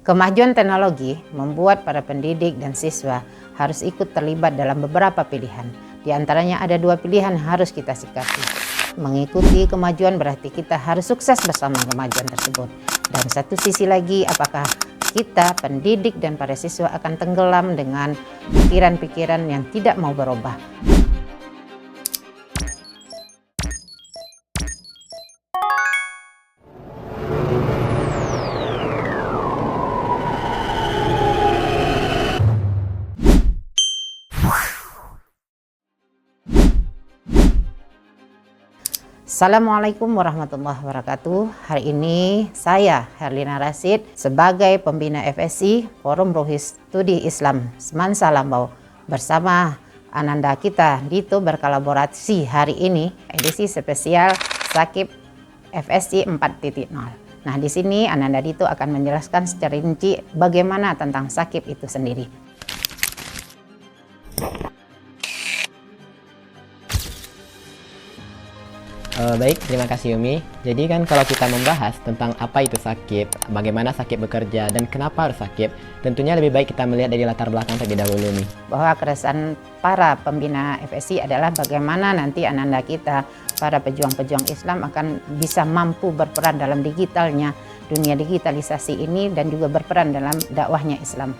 Kemajuan teknologi membuat para pendidik dan siswa harus ikut terlibat dalam beberapa pilihan. Di antaranya ada 2 pilihan harus kita sikapi. Mengikuti kemajuan berarti kita harus sukses bersama kemajuan tersebut. Dan satu sisi lagi, apakah kita pendidik dan para siswa akan tenggelam dengan pikiran-pikiran yang tidak mau berubah. Assalamualaikum warahmatullahi wabarakatuh. Hari ini saya Herlina Rasid sebagai pembina FSI Forum Ruhi Studi Islam Semansa Lambau bersama Ananda kita Dito berkolaborasi hari ini edisi spesial Sakib FSI 4.0. Nah, di sini Ananda Dito akan menjelaskan secara rinci bagaimana tentang Sakib itu sendiri. Baik, terima kasih Umi. Jadi kan kalau kita membahas tentang apa itu sakib, bagaimana sakib bekerja, dan kenapa harus sakib, tentunya lebih baik kita melihat dari latar belakang terlebih dahulu nih. Bahwa keresahan para pembina FSI adalah bagaimana nanti Ananda kita, para pejuang-pejuang Islam akan bisa mampu berperan dalam digitalnya, dunia digitalisasi ini, dan juga berperan dalam dakwahnya Islam.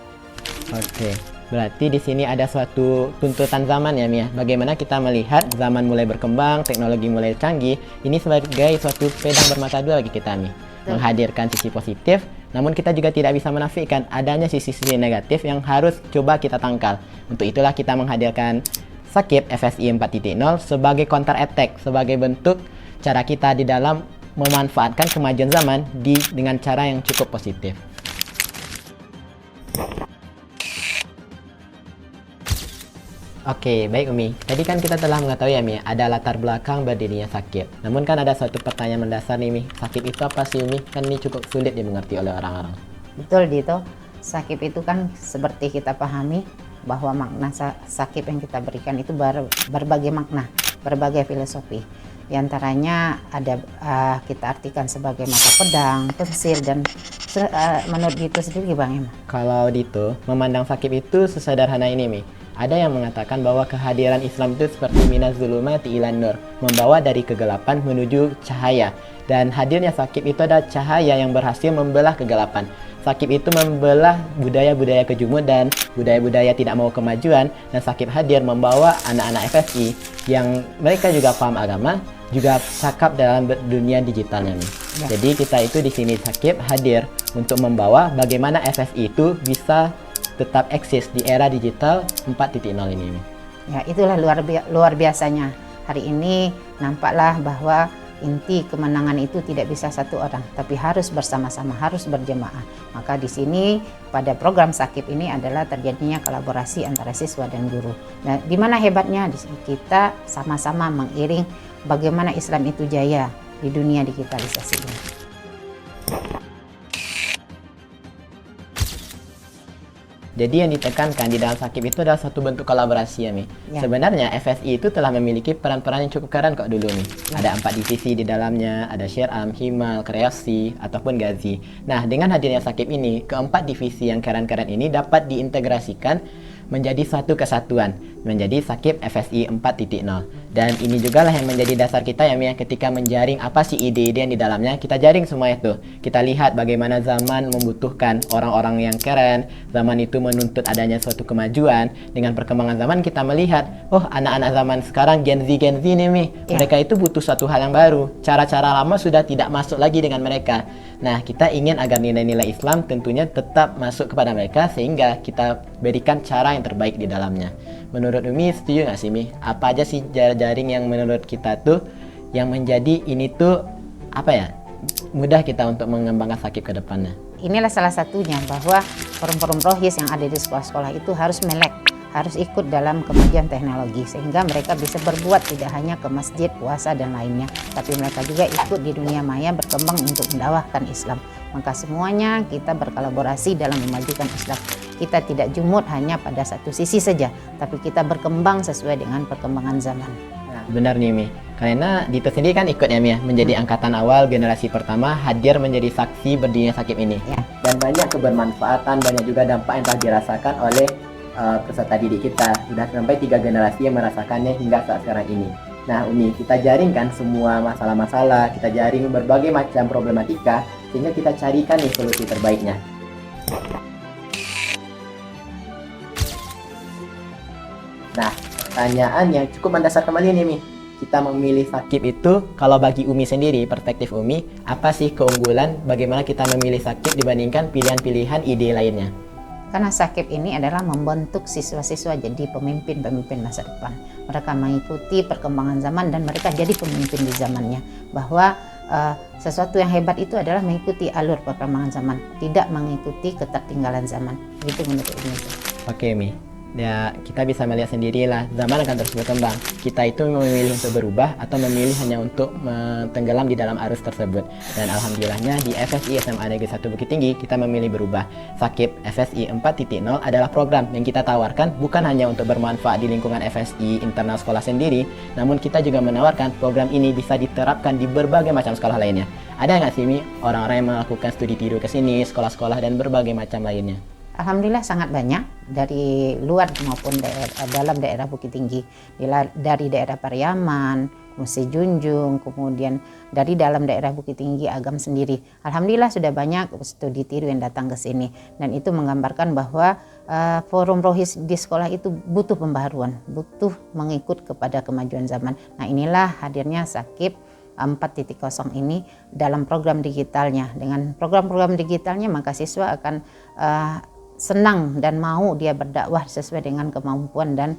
Oke. Berarti di sini ada suatu tuntutan zaman ya Mia. Bagaimana kita melihat zaman mulai berkembang, teknologi mulai canggih, ini sebagai suatu pedang bermata dua bagi kita Mi. Menghadirkan sisi positif, namun kita juga tidak bisa menafikan adanya sisi-sisi negatif yang harus coba kita tangkal. Untuk itulah kita menghadirkan Sakib FSI 4.0 sebagai counter attack, sebagai bentuk cara kita di dalam memanfaatkan kemajuan zaman dengan cara yang cukup positif. Oke, baik Umi. Tadi kan kita telah mengetahui ya Mi, ada latar belakang berdirinya sakib. Namun kan ada suatu pertanyaan mendasar nih Mi, sakib itu apa sih Umi? Kan ini cukup sulit dimengerti oleh orang-orang. Betul Dito, sakib itu kan seperti kita pahami bahwa makna sakib yang kita berikan itu berbagai makna, berbagai filosofi. Di antaranya ada kita artikan sebagai mata pedang, pensil, dan menurut Dito sendiri Bang Emma? Kalau Dito, memandang sakib itu sesederhana ini Mi. Ada yang mengatakan bahwa kehadiran Islam itu seperti minaz zulumati ilan nur, membawa dari kegelapan menuju cahaya. Dan hadirnya sakib itu adalah cahaya yang berhasil membelah kegelapan. Sakib itu membelah budaya-budaya kejumud dan budaya-budaya tidak mau kemajuan. Dan sakib hadir membawa anak-anak FSI yang mereka juga paham agama, juga cakap dalam dunia digitalnya nih. Ya. Jadi kita itu di sini sakib hadir untuk membawa bagaimana FSI itu bisa tetap eksis di era digital 4.0 ini. Ya, itulah luar biasanya. Hari ini nampaklah bahwa inti kemenangan itu tidak bisa satu orang, tapi harus bersama-sama, harus berjemaah. Maka di sini pada program Sakib ini adalah terjadinya kolaborasi antara siswa dan guru. Nah, di mana hebatnya? Di sini kita sama-sama mengiring bagaimana Islam itu jaya di dunia digitalisasi ini. Jadi yang ditekankan di dalam sakib itu adalah satu bentuk kolaborasi ya Mi. Ya. Sebenarnya FSI itu telah memiliki peran-peran yang cukup keren kok dulu nih. Ya. Ada 4 divisi di dalamnya, ada Syiram, Himal, Kreasi, ataupun Gazi. Nah, dengan hadirnya sakib ini, keempat divisi yang keren-keren ini dapat diintegrasikan menjadi satu kesatuan, menjadi Sakib FSI 4.0. Dan ini juga lah yang menjadi dasar kita ya Mi, ketika menjaring apa sih ide-ide yang di dalamnya, kita jaring semua itu. Kita lihat bagaimana zaman membutuhkan orang-orang yang keren, zaman itu menuntut adanya suatu kemajuan. Dengan perkembangan zaman kita melihat, oh anak-anak zaman sekarang Gen Z nih Mi, mereka itu butuh suatu hal yang baru. Cara-cara lama sudah tidak masuk lagi dengan mereka. Nah, kita ingin agar nilai-nilai Islam tentunya tetap masuk kepada mereka sehingga kita berikan cara yang terbaik di dalamnya. Menurut Umi setuju nggak sih Mi? Apa aja sih jaring yang menurut kita tuh yang menjadi ini tuh apa ya, mudah kita untuk mengembangkan sakib ke depannya? Inilah salah satunya bahwa forum-forum rohis yang ada di sekolah-sekolah itu harus melek, harus ikut dalam kemajuan teknologi sehingga mereka bisa berbuat tidak hanya ke masjid, puasa dan lainnya, tapi mereka juga ikut di dunia maya berkembang untuk mendakwahkan Islam. Maka semuanya kita berkolaborasi dalam memajukan Islam. Kita tidak jumud hanya pada satu sisi saja, tapi kita berkembang sesuai dengan perkembangan zaman. Nah, benar nih Mi. Karena Dito sendiri kan ikut ya Mi ya, menjadi angkatan awal generasi pertama hadir menjadi saksi berdirinya Sakib ini. Ya. Dan banyak kebermanfaatan, banyak juga dampak yang telah dirasakan oleh peserta didik kita. Sudah sampai 3 generasi yang merasakannya hingga saat sekarang ini. Nah Umi, kita jaringkan semua masalah-masalah, kita jaring berbagai macam problematika, sehingga kita carikan nih solusi terbaiknya. Nah, pertanyaan yang cukup mendasar kembali nih Mi. Kita memilih Sakib itu, kalau bagi Umi sendiri, perspektif Umi, apa sih keunggulan bagaimana kita memilih Sakib dibandingkan pilihan-pilihan ide lainnya? Karena Sakib ini adalah membentuk siswa-siswa jadi pemimpin-pemimpin masa depan. Mereka mengikuti perkembangan zaman dan mereka jadi pemimpin di zamannya. Bahwa sesuatu yang hebat itu adalah mengikuti alur perkembangan zaman, tidak mengikuti ketertinggalan zaman. Itu menurut Umi. Oke Mi. Ya, kita bisa melihat sendirilah, zaman akan terus berkembang. Kita itu memilih untuk berubah atau memilih hanya untuk tenggelam di dalam arus tersebut. Dan alhamdulillahnya di FSI SMA Negeri 1 Bukit Tinggi kita memilih berubah. Sakib FSI 4.0 adalah program yang kita tawarkan bukan hanya untuk bermanfaat di lingkungan FSI internal sekolah sendiri, namun kita juga menawarkan program ini bisa diterapkan di berbagai macam sekolah lainnya. Ada nggak sih Mi orang-orang yang melakukan studi tiru ke sini, sekolah-sekolah dan berbagai macam lainnya? Alhamdulillah sangat banyak dari luar maupun dalam daerah Bukit Tinggi, dari daerah Pariaman, Musi Junjung, kemudian dari dalam daerah Bukit Tinggi Agam sendiri. Alhamdulillah sudah banyak studi tiru yang datang ke sini, dan itu menggambarkan bahwa forum rohis di sekolah itu butuh pembaharuan, butuh mengikut kepada kemajuan zaman. Nah inilah hadirnya Sakib 4.0 ini dalam program digitalnya. Dengan program-program digitalnya maka siswa akan senang dan mau dia berdakwah sesuai dengan kemampuan dan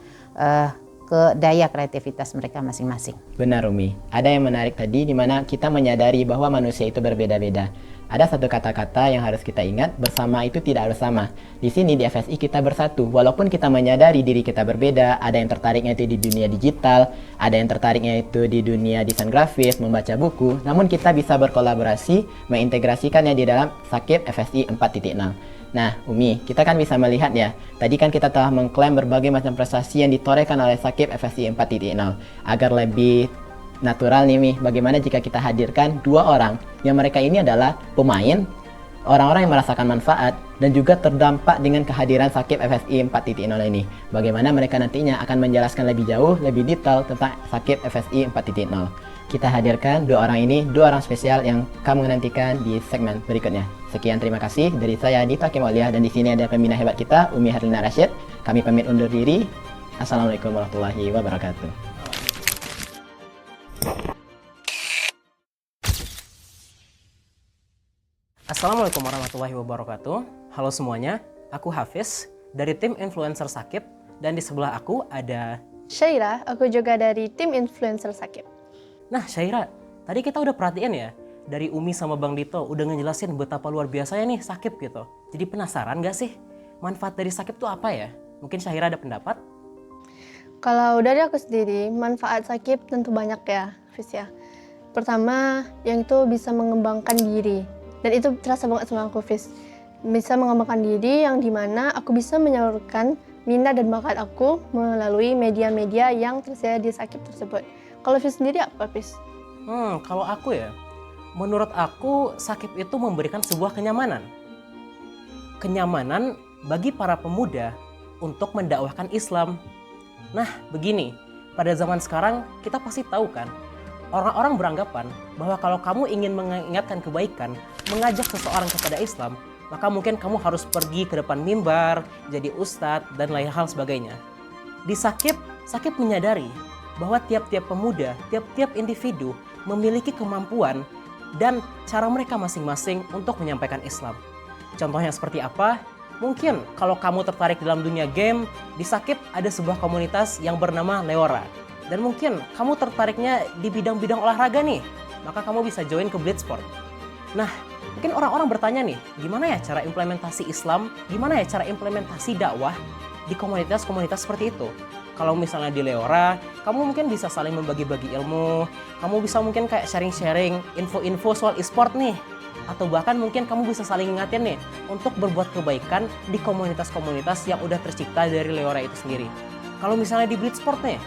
daya kreativitas mereka masing-masing. Benar Umi, ada yang menarik tadi di mana kita menyadari bahwa manusia itu berbeda-beda. Ada satu kata-kata yang harus kita ingat, bersama itu tidak harus sama. Di sini di FSI kita bersatu, walaupun kita menyadari diri kita berbeda. Ada yang tertariknya itu di dunia digital, ada yang tertariknya itu di dunia desain grafis, membaca buku. Namun kita bisa berkolaborasi, mengintegrasikannya di dalam Sakib FSI 4.0. Nah, Umi, kita kan bisa melihat ya, tadi kan kita telah mengklaim berbagai macam prestasi yang ditorehkan oleh Sakib FSI 4.0. Agar lebih natural nih Mi, bagaimana jika kita hadirkan 2 orang yang mereka ini adalah pemain, orang-orang yang merasakan manfaat dan juga terdampak dengan kehadiran Sakib FSI 4.0 ini. Bagaimana mereka nantinya akan menjelaskan lebih jauh, lebih detail tentang Sakib FSI 4.0. Kita hadirkan 2 orang ini, 2 orang spesial yang kamu nantikan di segmen berikutnya. Sekian, terima kasih dari saya Dito Hakim Aulia, dan di sini ada pembina hebat kita Umi Herlina Rasyid. Kami pamit undur diri. Assalamualaikum warahmatullahi wabarakatuh. Assalamualaikum warahmatullahi wabarakatuh. Halo semuanya, aku Hafiz dari tim Influencer Sakib, dan di sebelah aku ada Syaira, aku juga dari tim Influencer Sakib. Nah Syaira, tadi kita udah perhatiin ya, dari Umi sama Bang Dito udah ngejelasin betapa luar biasanya nih Sakib gitu. Jadi penasaran gak sih manfaat dari Sakib tuh apa ya? Mungkin Syaira ada pendapat? Kalau dari aku sendiri, manfaat Sakib tentu banyak ya, Fis ya. Pertama, yang itu bisa mengembangkan diri. Dan itu terasa banget sama aku, Fis. Bisa mengembangkan diri yang dimana aku bisa menyalurkan minat dan bakat aku melalui media-media yang tersedia di Sakib tersebut. Kalau Fis sendiri apa, Fis? Kalau aku ya, menurut aku Sakib itu memberikan sebuah kenyamanan. Kenyamanan bagi para pemuda untuk mendakwahkan Islam. Nah, begini, pada zaman sekarang kita pasti tahu kan, orang-orang beranggapan bahwa kalau kamu ingin mengingatkan kebaikan, mengajak seseorang kepada Islam, maka mungkin kamu harus pergi ke depan mimbar, jadi ustadz, dan lain hal sebagainya. Di Sakib menyadari bahwa tiap-tiap pemuda, tiap-tiap individu memiliki kemampuan dan cara mereka masing-masing untuk menyampaikan Islam. Contohnya seperti apa? Mungkin kalau kamu tertarik dalam dunia game, di Sakib ada sebuah komunitas yang bernama Leora. Dan mungkin kamu tertariknya di bidang-bidang olahraga nih, maka kamu bisa join ke Blitzsport. Nah, mungkin orang-orang bertanya nih, gimana ya cara implementasi Islam, gimana ya cara implementasi dakwah di komunitas-komunitas seperti itu? Kalau misalnya di Leora, kamu mungkin bisa saling membagi-bagi ilmu, kamu bisa mungkin kayak sharing-sharing info-info soal e-sport nih, atau bahkan mungkin kamu bisa saling ingatin nih untuk berbuat kebaikan di komunitas-komunitas yang udah tercipta dari Leora itu sendiri. Kalau misalnya di Blitzsport nih,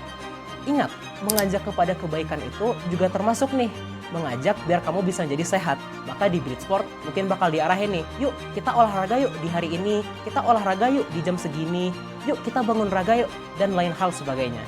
ingat, mengajak kepada kebaikan itu juga termasuk nih mengajak biar kamu bisa jadi sehat. Maka di Bleed Sport mungkin bakal diarahin nih, yuk kita olahraga yuk di hari ini, kita olahraga yuk di jam segini, yuk kita bangun raga yuk, dan lain hal sebagainya.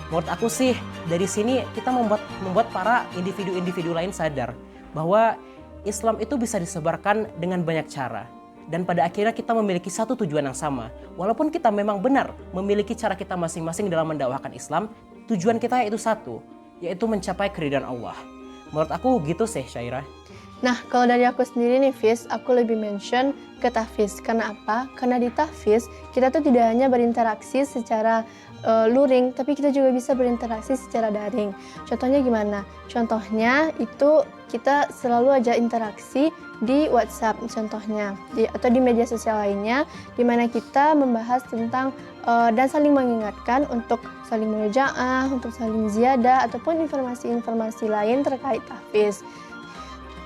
Menurut aku sih dari sini kita membuat para individu-individu lain sadar bahwa Islam itu bisa disebarkan dengan banyak cara. Dan pada akhirnya kita memiliki satu tujuan yang sama. Walaupun kita memang benar memiliki cara kita masing-masing dalam mendakwahkan Islam, tujuan kita yaitu satu, yaitu mencapai keridhaan Allah. Menurut aku gitu sih, Syaira. Nah, kalau dari aku sendiri nih, Fis, aku lebih mention ke tahfiz. Karena apa? Karena di tahfiz, kita tuh tidak hanya berinteraksi secara luring, tapi kita juga bisa berinteraksi secara daring. Contohnya gimana? Contohnya itu kita selalu aja interaksi di WhatsApp contohnya, atau di media sosial lainnya, di mana kita membahas tentang dan saling mengingatkan untuk saling murojaah, untuk saling ziyadah, ataupun informasi-informasi lain terkait tahfiz.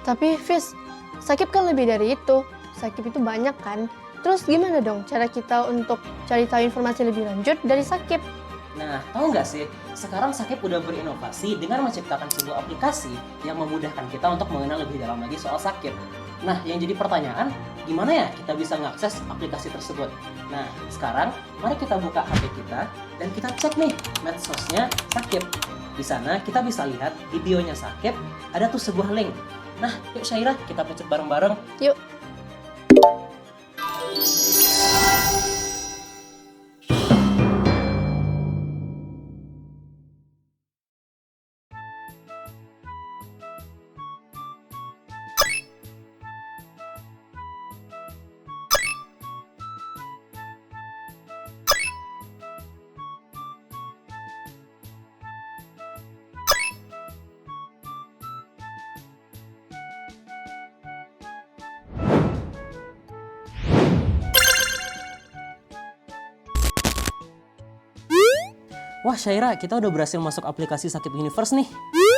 Tapi Fis, sakib kan lebih dari itu. Sakib itu banyak kan? Terus gimana dong cara kita untuk cari tahu informasi lebih lanjut dari sakib? Nah, tahu nggak sih, sekarang Sakib udah berinovasi dengan menciptakan sebuah aplikasi yang memudahkan kita untuk mengenal lebih dalam lagi soal Sakib. Nah, yang jadi pertanyaan, gimana ya kita bisa mengakses aplikasi tersebut? Nah, sekarang mari kita buka HP kita dan kita cek nih medsosnya Sakib. Di sana kita bisa lihat di bio-nya Sakib ada tuh sebuah link. Nah, yuk Syaira, kita pencet bareng-bareng. Yuk. Wah Syaira, kita udah berhasil masuk aplikasi Sakib Universe nih.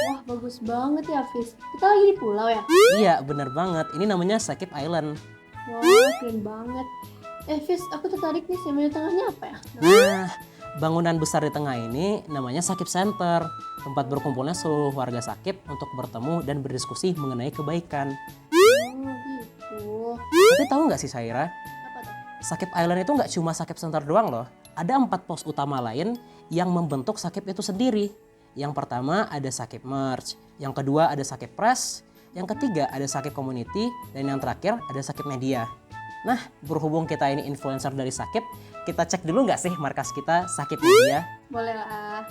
Wah, bagus banget ya, Fis. Kita lagi di pulau ya? Iya, bener banget. Ini namanya Sakib Island. Wah, keren banget. Fis, aku tertarik nih sama yang tengahnya apa ya? Nah, bangunan besar di tengah ini namanya Sakib Center. Tempat berkumpulnya seluruh warga Sakib untuk bertemu dan berdiskusi mengenai kebaikan. Oh, gitu. Tapi tahu nggak sih Syaira, Apa tuh? Sakib Island itu nggak cuma Sakib Center doang loh. Ada 4 pos utama lain yang membentuk Sakib itu sendiri. Yang pertama ada Sakib Merch, yang kedua ada Sakib Press, yang ketiga ada Sakib Community, dan yang terakhir ada Sakib Media. Nah, berhubung kita ini influencer dari Sakib, kita cek dulu nggak sih markas kita Sakib Media? Boleh lah.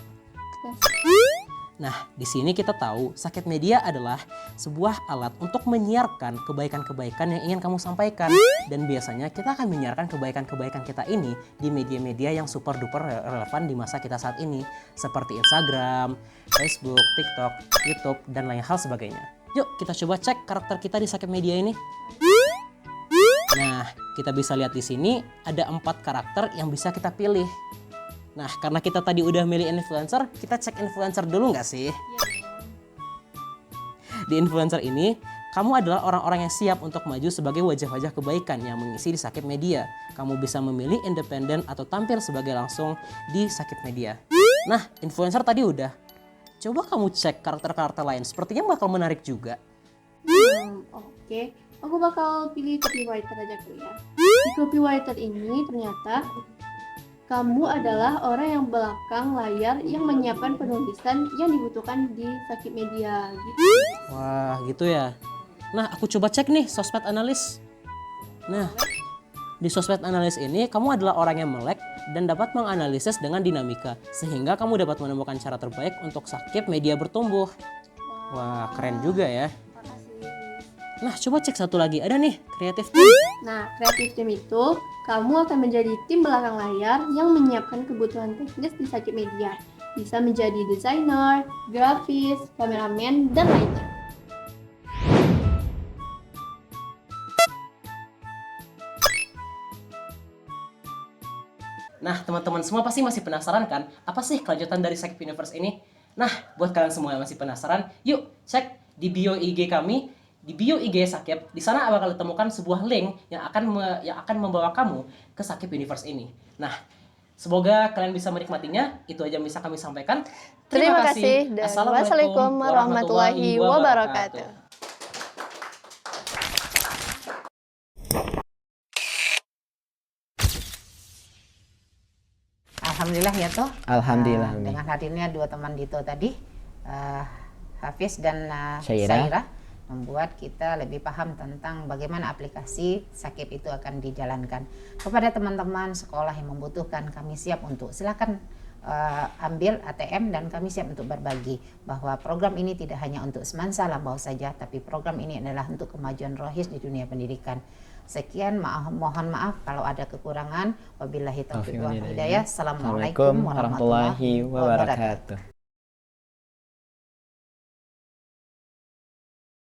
Nah, di sini kita tahu Sakib Media adalah sebuah alat untuk menyiarkan kebaikan-kebaikan yang ingin kamu sampaikan. Dan biasanya kita akan menyiarkan kebaikan-kebaikan kita ini di media-media yang super duper relevan di masa kita saat ini. Seperti Instagram, Facebook, TikTok, YouTube, dan lain hal sebagainya. Yuk kita coba cek karakter kita di Sakib Media ini. Nah, kita bisa lihat di sini ada 4 karakter yang bisa kita pilih. Nah, karena kita tadi udah milih influencer, kita cek influencer dulu nggak sih? Di influencer ini, kamu adalah orang-orang yang siap untuk maju sebagai wajah-wajah kebaikan yang mengisi di Sakib Media. Kamu bisa memilih independen atau tampil sebagai langsung di Sakib Media. Nah, influencer tadi udah. Coba kamu cek karakter-karakter lain, sepertinya bakal menarik juga. Oke. Aku bakal pilih copywriter aja kali ya. Di copywriter ini ternyata kamu adalah orang yang belakang layar yang menyiapkan penulisan yang dibutuhkan di Sakib Media gitu. Wah, gitu ya. Nah, aku coba cek nih sosmed analis. Nah, di sosmed analis ini kamu adalah orang yang melek dan dapat menganalisis dengan dinamika sehingga kamu dapat menemukan cara terbaik untuk Sakib Media bertumbuh. Wah, keren juga ya. Nah, coba cek satu lagi. Ada nih, kreatif team. Nah, kreatif team itu kamu akan menjadi tim belakang layar yang menyiapkan kebutuhan teknis di Sakib Media. Bisa menjadi desainer, grafis, kameramen, dan lainnya. Nah, teman-teman semua pasti masih penasaran kan? Apa sih kelanjutan dari Sakib Universe ini? Nah, buat kalian semua yang masih penasaran, yuk cek di bio IG kami. Di bio IG Sakib, di sana bakal ditemukan sebuah link yang akan membawa kamu ke Sakib Universe ini. Nah, Semoga kalian bisa menikmatinya. Itu aja yang bisa kami sampaikan. Terima kasih dan wassalamualaikum warahmatullahi wabarakatuh. Alhamdulillah ya toh. Alhamdulillah, Mi. Dengan hadirnya dua teman Dito tadi, Hafiz dan Syaira. Syaira, membuat kita lebih paham tentang bagaimana aplikasi Sakib itu akan dijalankan. Kepada teman-teman sekolah yang membutuhkan, kami siap untuk silakan ambil ATM dan kami siap untuk berbagi bahwa program ini tidak hanya untuk Semansa Lambau saja, tapi program ini adalah untuk kemajuan rohis di dunia pendidikan. Sekian, mohon maaf kalau ada kekurangan. Wabillahi taufiq wal hidayah. Assalamualaikum warahmatullahi wabarakatuh.